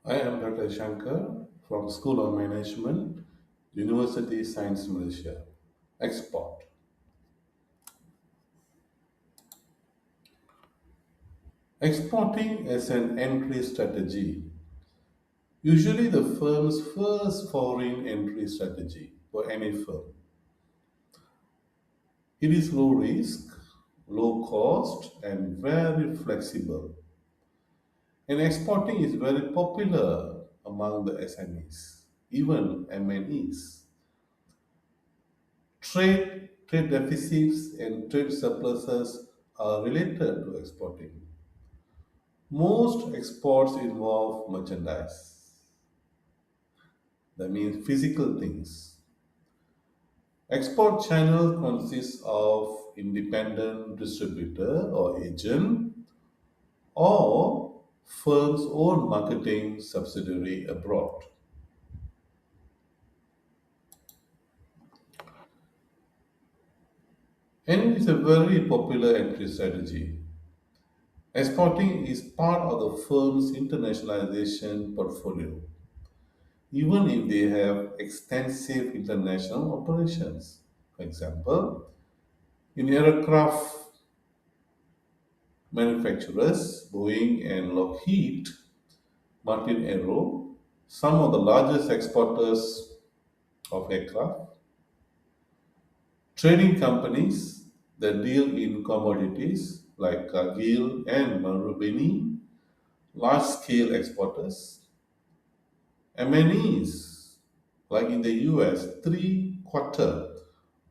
I am Dr. Shankar from School of Management, University Science Malaysia. Export. Exporting is an entry strategy, usually the firm's first foreign entry strategy for any firm. It is low risk, low cost, and very flexible. And exporting is very popular among the SMEs, even MNEs. Trade deficits and trade surpluses are related to exporting. Most exports involve merchandise, that means physical things. Export channel consists of independent distributor or agent or firm's own marketing subsidiary abroad. And it's a very popular entry strategy. Exporting is part of the firm's internationalization portfolio, even if they have extensive international operations. For example, in aircraft manufacturers, Boeing and Lockheed Martin Aero, some of the largest exporters of aircraft, trading companies that deal in commodities like Cargill and Marubeni, large scale exporters, MNEs, like in the US, three-quarter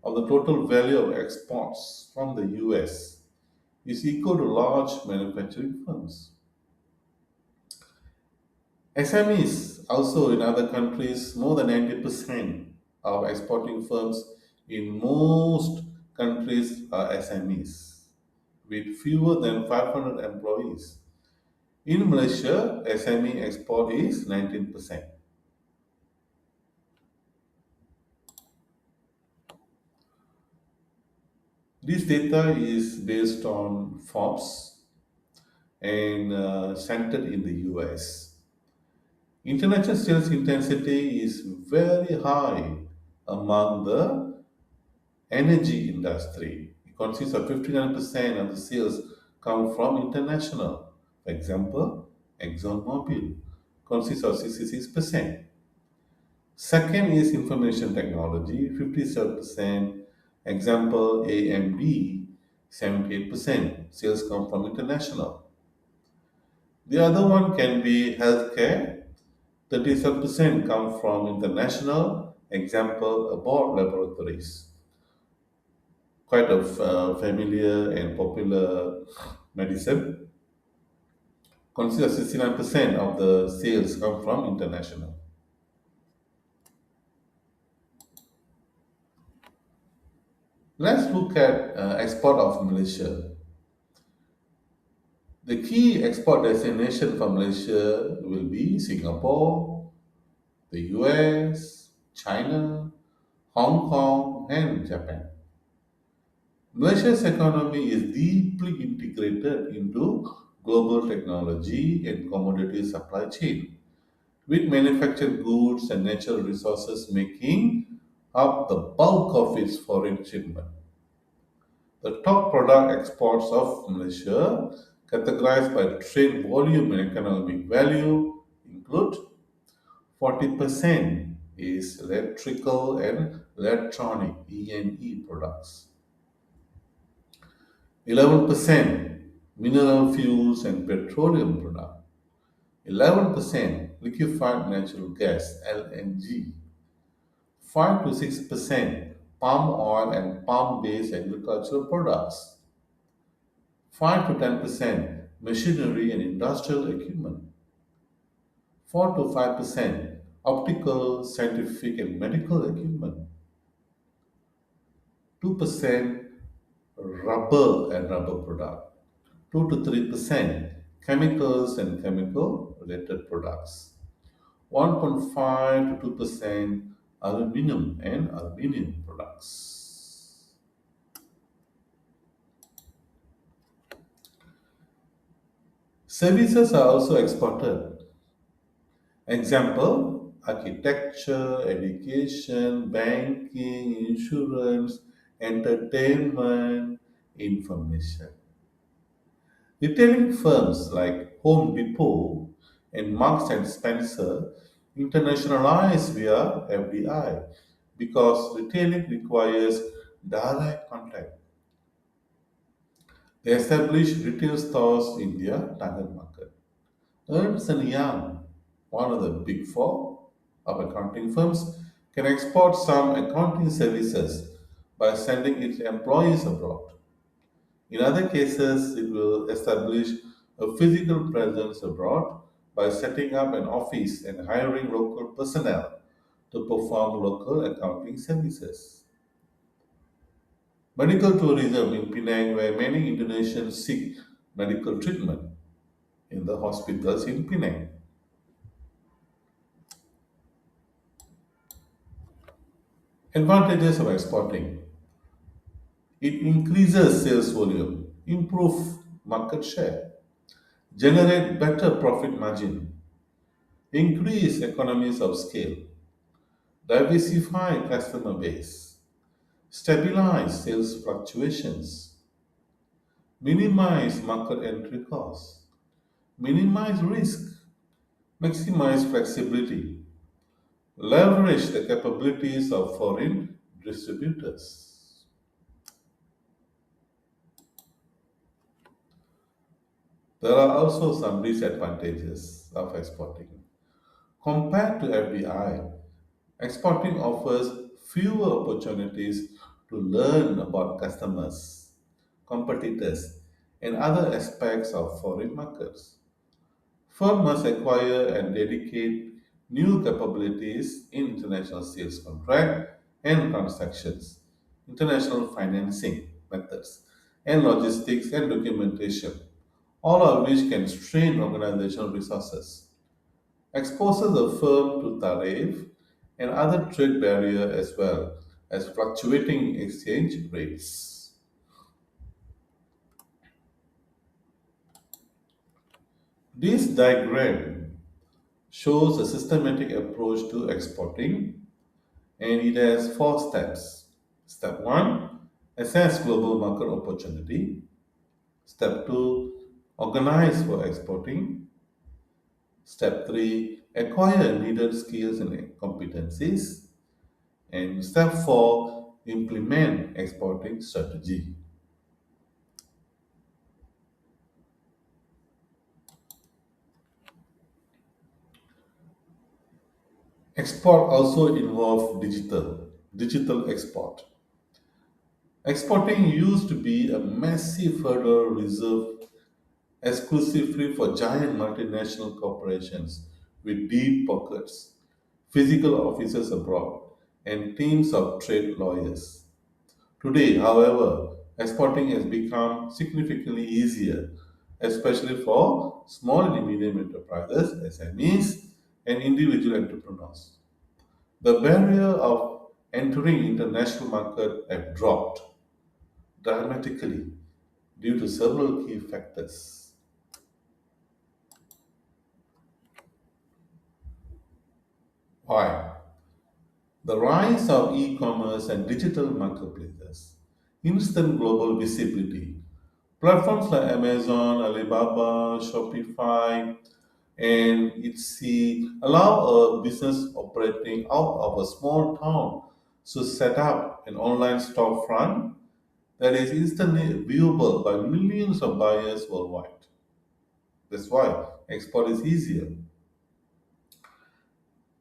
of the total value of exports from the US is equal to large manufacturing firms. SMEs also in other countries, more than 90% of exporting firms in most countries are SMEs with fewer than 500 employees. In Malaysia, SME export is 19%. This data is based on Forbes and centered in the US. International sales intensity is very high among the energy industry. It consists of 59% of the sales come from international. For example, ExxonMobil consists of 66%. Second is information technology, 57%. Example, AMD, 78%. Sales come from international. The other one can be healthcare, 37% come from international. Example, Abbott Laboratories. Quite a familiar and popular medicine. Consider 69% of the sales come from international. Let's look at export of Malaysia. The key export destination for Malaysia will be Singapore, the US, China, Hong Kong, and Japan. Malaysia's economy is deeply integrated into global technology and commodity supply chain, with manufactured goods and natural resources making up the bulk of its foreign shipment. The top product exports of Malaysia, categorized by trade volume and economic value, include 40% is electrical and electronic (E&E) products, 11% mineral fuels and petroleum products, 11% liquefied natural gas (LNG), 5 to 6% palm oil and palm-based agricultural products, 5 to 10% machinery and industrial equipment, 4 to 5% optical, scientific, and medical equipment, 2% rubber and rubber product, 2 to 3% chemicals and chemical related products, 1.5 to 2% aluminum and aluminum products. Services are also exported. Example architecture, education, banking, insurance, entertainment, information. Retailing firms like Home Depot and Marks and Spencer internationalize via FDI because retailing requires direct contact. They establish retail stores in their target market. Ernst and Young, one of the big four of accounting firms, can export some accounting services by sending its employees abroad. In other cases, it will establish a physical presence abroad by setting up an office and hiring local personnel to perform local accounting services. Medical tourism in Penang, where many Indonesians seek medical treatment in the hospitals in Penang. Advantages of exporting: it increases sales volume, improve market share, generate better profit margin, increase economies of scale, diversify customer base, stabilize sales fluctuations, minimize market entry costs, minimize risk, maximize flexibility, leverage the capabilities of foreign distributors. There are also some disadvantages of exporting. Compared to FDI, exporting offers fewer opportunities to learn about customers, competitors, and other aspects of foreign markets. Firms must acquire and dedicate new capabilities in international sales contract and transactions, international financing methods, and logistics and documentation, all of which can strain organizational resources, exposes the firm to tariff and other trade barriers as well as fluctuating exchange rates. This diagram shows a systematic approach to exporting and it has four steps. Step 1, assess global market opportunity. Step 2, organize for exporting. Step 3, acquire needed skills and competencies. And step 4, implement exporting strategy. Export also involves digital export. Exporting used to be a massive hurdle reserved exclusively for giant multinational corporations with deep pockets, physical offices abroad, and teams of trade lawyers. Today, however, exporting has become significantly easier, especially for small and medium enterprises, SMEs, and individual entrepreneurs. The barrier of entering international market have dropped dramatically due to several key factors. Why? The rise of e-commerce and digital marketplaces, instant global visibility. Platforms like Amazon, Alibaba, Shopify, and Etsy allow a business operating out of a small town to set up an online storefront that is instantly viewable by millions of buyers worldwide. That's why export is easier.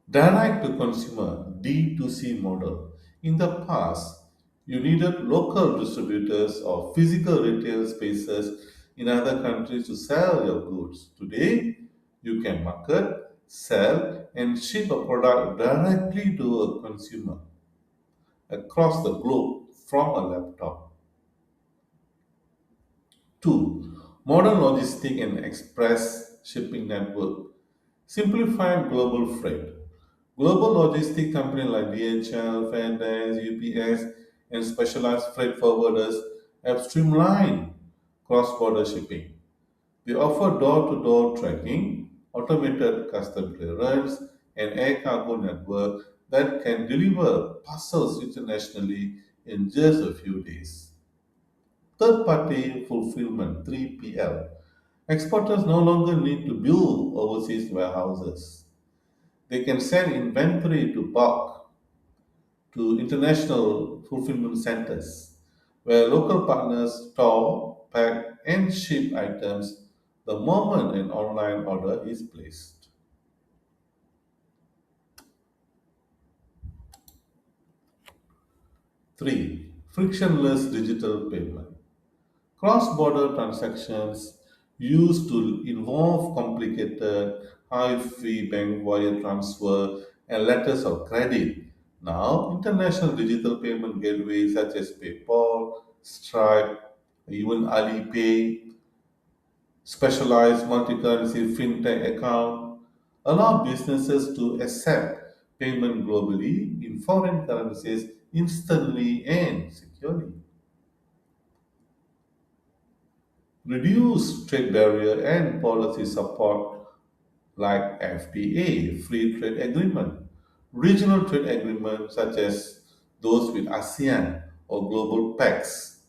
Direct to consumer D2C model. In the past, you needed local distributors or physical retail spaces in other countries to sell your goods. Today, you can market, sell, and ship a product directly to a consumer across the globe from a laptop. Two, modern logistic and express shipping network. Simplified global freight. Global logistic companies like DHL, FedEx, UPS, and specialized freight forwarders have streamlined cross-border shipping. They offer door-to-door tracking, automated custom clearance, and air cargo network that can deliver parcels internationally in just a few days. Third party fulfillment 3PL. Exporters no longer need to build overseas warehouses. They can send inventory to bulk to international fulfillment centers where local partners store, pack, and ship items the moment an online order is placed. 3. Frictionless digital payment. Cross border transactions used to involve complicated, high fee bank wire transfer and letters of credit. Now, international digital payment gateways such as PayPal, Stripe, even Alipay, specialized multi-currency fintech account allow businesses to accept payment globally in foreign currencies instantly and securely. Reduce trade barrier and policy support like FTA, free trade agreement, regional trade agreements such as those with ASEAN or global pacts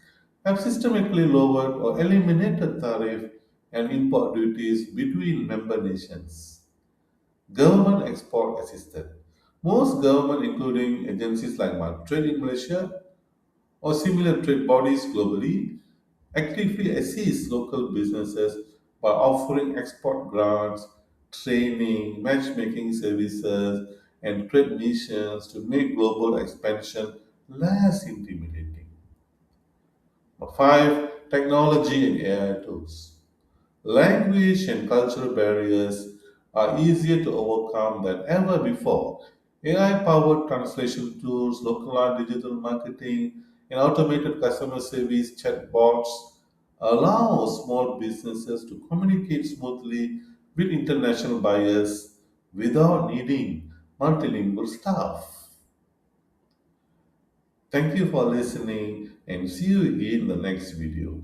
have systematically lowered or eliminated tariff and import duties between member nations. Government export assistance. Most government, including agencies like Trade in Malaysia or similar trade bodies globally, actively assist local businesses by offering export grants, training, matchmaking services, and trade missions to make global expansion less intimidating. Number 5. Technology and AI tools. Language and cultural barriers are easier to overcome than ever before. AI powered translation tools, localized digital marketing, and automated customer service chatbots allow small businesses to communicate smoothly with international buyers without needing multilingual staff. Thank you for listening and see you again in the next video.